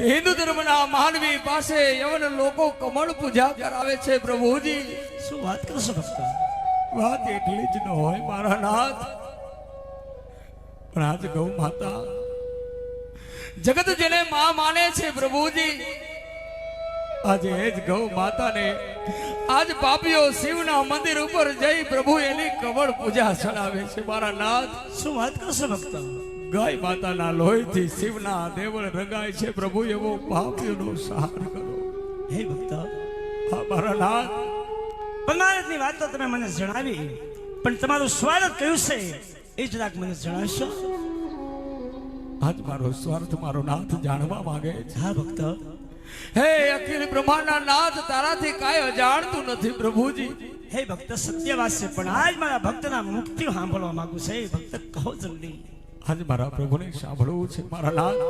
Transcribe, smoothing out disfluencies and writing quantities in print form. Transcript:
હિન્દુ ધર્મના માનવી પાસે યવન લોકો કમળ પૂજા કરાવે છે પ્રભુજી। શું વાત કરશો ભક્ત? વાત એટલી જ ન હોય મારા નાથ, પણ આજ ગૌ માતા જગત જેને માં માને છે પ્રભુજી, આજે એ જ ગૌ માતાને આજ પાપીઓ શિવના મંદિર ઉપર જઈ પ્રભુ એની કમળ પૂજા ચડાવે છે મારા નાથ। શું વાત કરશો ભક્ત? ગાય માતાના લોહીથી શિવના દેવળ રંગાય છે પ્રભુ, એવો પાપીઓનો સહાર કરો હે ભક્ત। હા મારા નાથ, પરમાનંદની વાત તો તમે મને જણાવી, પણ તમારું સ્વાર્થ કયું છે એ જરાક મને જણાવશો? આજ મારો સ્વાર્થ મારો નાથ જાણવા માંગે છે। હા ભક્ત। હે અખિલ બ્રહ્માંડના નાથ, તારાથી કાંઈ અજાણતું નથી પ્રભુજી। હે ભક્ત સત્ય વાત છે, પણ આજ મારા ભક્તના મુક્તિ સાંભળવા માંગુ છે। ભક્ત કહો જલ્દી। આજ મારા પ્રભુને સાંભળવું છે મારા નાથ।